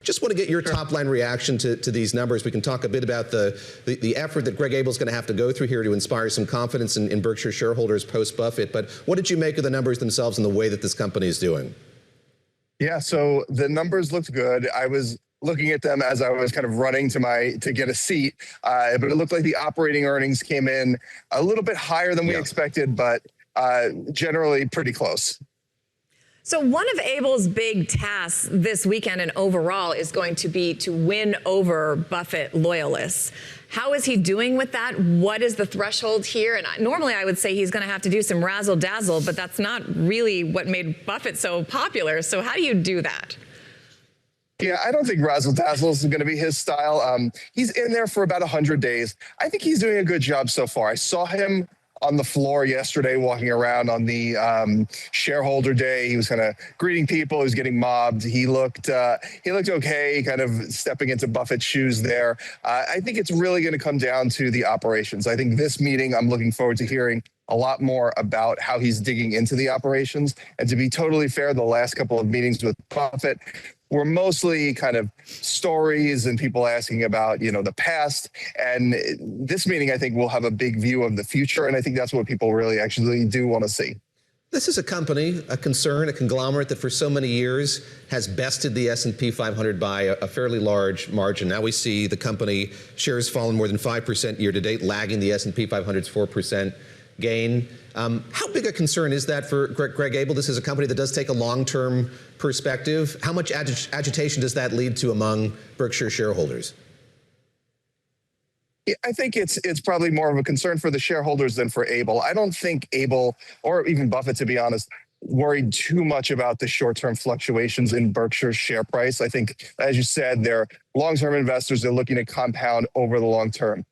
Just want to get your top line reaction to these numbers. We can talk a bit about the effort that Greg Abel's going to have to go through here to inspire some confidence in Berkshire shareholders post-Buffett. But what did you make of the numbers themselves and the way that this company is doing? Yeah, so the numbers looked good. I was looking at them as I was kind of running to get a seat, but it looked like the operating earnings came in a little bit higher than we expected, but generally pretty close. So one of Abel's big tasks this weekend and overall is going to be to win over Buffett loyalists. How is he doing with that? What is the threshold here? And normally I would say he's going to have to do some razzle dazzle, but that's not really what made Buffett so popular. So how do you do that? Yeah, I don't think razzle dazzle is going to be his style. He's in there for about 100 days. I think he's doing a good job so far. I saw him on the floor yesterday, walking around on the shareholder day. He was kind of greeting people. He was getting mobbed. He looked okay, kind of stepping into Buffett's shoes there. I think it's really going to come down to the operations. I think this meeting, I'm looking forward to hearing a lot more about how he's digging into the operations. And to be totally fair, the last couple of meetings with Buffett were mostly kind of stories and people asking about, the past. And this meeting, I think, will have a big view of the future. And I think that's what people really actually do want to see. This is a company, a concern, a conglomerate that for so many years has bested the S&P 500 by a fairly large margin. Now we see the company shares fallen more than 5% year to date, lagging the S&P 500's 4% gain. How big a concern is that for Greg Abel? This is a company that does take a long-term perspective. How much agitation does that lead to among Berkshire shareholders? Yeah, I think it's probably more of a concern for the shareholders than for Abel. I don't think Abel, or even Buffett, to be honest, worried too much about the short-term fluctuations in Berkshire's share price. I think, as you said, they're long-term investors. They're looking to compound over the long term.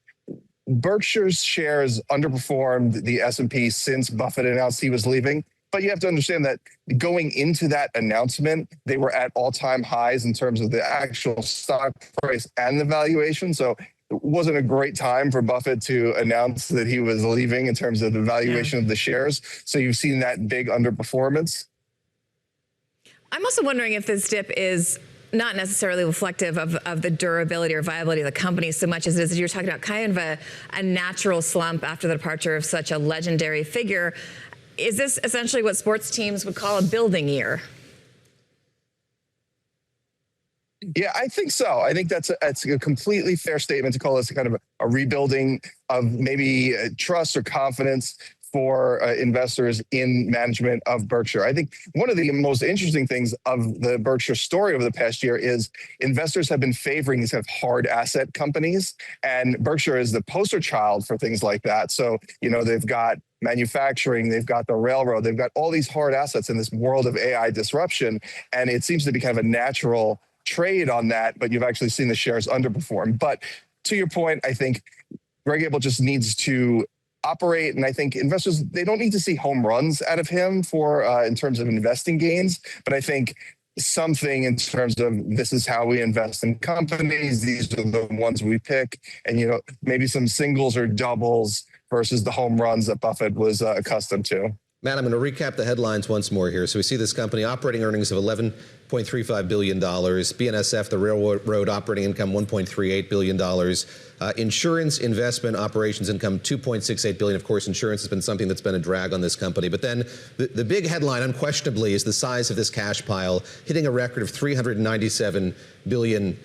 Berkshire's shares underperformed the S&P since Buffett announced he was leaving. But you have to understand that going into that announcement, they were at all-time highs in terms of the actual stock price and the valuation. So it wasn't a great time for Buffett to announce that he was leaving in terms of the valuation of the shares. So you've seen that big underperformance. I'm also wondering if this dip is not necessarily reflective of the durability or viability of the company so much as it is you're talking about kind of a natural slump after the departure of such a legendary figure. Is this essentially what sports teams would call a building year? Yeah, I think so. I think that's a completely fair statement to call this kind of a rebuilding of maybe trust or confidence for investors in management of Berkshire. I think one of the most interesting things of the Berkshire story over the past year is investors have been favoring these kind of hard asset companies, and Berkshire is the poster child for things like that. So, they've got manufacturing, they've got the railroad, they've got all these hard assets in this world of AI disruption, and it seems to be kind of a natural trade on that, but you've actually seen the shares underperform. But to your point, I think Greg Abel just needs to operate, and I think investors, they don't need to see home runs out of him in terms of investing gains, but I think something in terms of this is how we invest in companies, these are the ones we pick, and maybe some singles or doubles versus the home runs that Buffett was accustomed to. Matt, I'm going to recap the headlines once more here. So we see this company operating earnings of $11.35 billion, BNSF, the railroad operating income, $1.38 billion, insurance investment operations income, $2.68 billion. Of course, insurance has been something that's been a drag on this company. But then the big headline, unquestionably, is the size of this cash pile, hitting a record of $397 billion.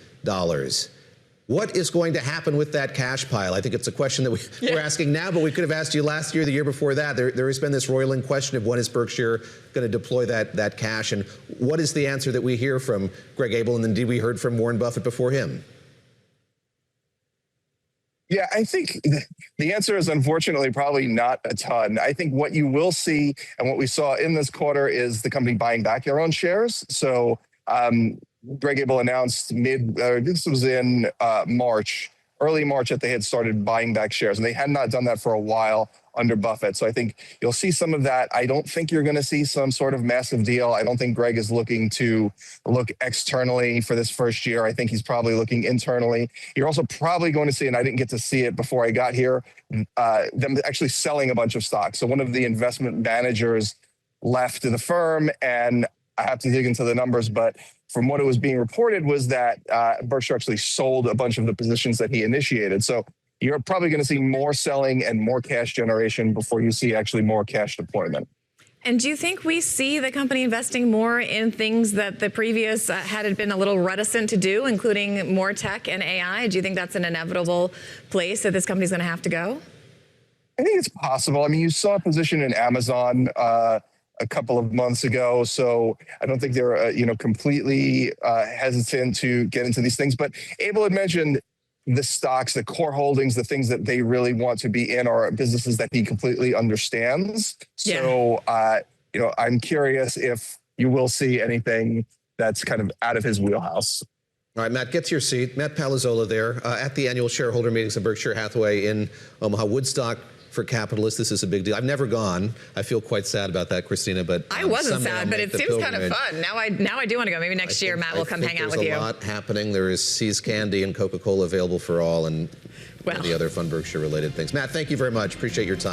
What is going to happen with that cash pile? I think it's a question that we're asking now, but we could have asked you last year, the year before that. There has been this roiling question of when is Berkshire going to deploy that cash, and what is the answer that we hear from Greg Abel, and indeed we heard from Warren Buffett before him? Yeah, I think the answer is unfortunately probably not a ton. I think what you will see and what we saw in this quarter is the company buying back their own shares. So Greg Abel announced this was in early March, that they had started buying back shares, and they had not done that for a while under Buffett. So I think you'll see some of that. I don't think you're going to see some sort of massive deal. I don't think Greg is looking to look externally for this first year. I think he's probably looking internally. You're also probably going to see, and I didn't get to see it before I got here, them actually selling a bunch of stocks. So one of the investment managers left the firm, and I have to dig into the numbers, but from what it was being reported was that Berkshire actually sold a bunch of the positions that he initiated. So you're probably going to see more selling and more cash generation before you see actually more cash deployment. And do you think we see the company investing more in things that the previous had been a little reticent to do, including more tech and AI? Do you think that's an inevitable place that this company's going to have to go? I think it's possible. I mean, you saw a position in Amazon a couple of months ago, so I don't think they're completely hesitant to get into these things. But Abel had mentioned the stocks, the core holdings, the things that they really want to be in are businesses that he completely understands. So, I'm curious if you will see anything that's kind of out of his wheelhouse. All right, Matt, get to your seat. Matt Palazola there at the annual shareholder meetings of Berkshire Hathaway in Omaha. Woodstock for capitalists. This is a big deal. I've never gone. I feel quite sad about that, Christina, but I wasn't sad, but it seems kind of fun. Now I do want to go. Maybe next year Matt will come hang out with you. There's a lot happening. There is See's Candy and Coca-Cola available for all, and the other fun Berkshire related things. Matt, thank you very much. Appreciate your time.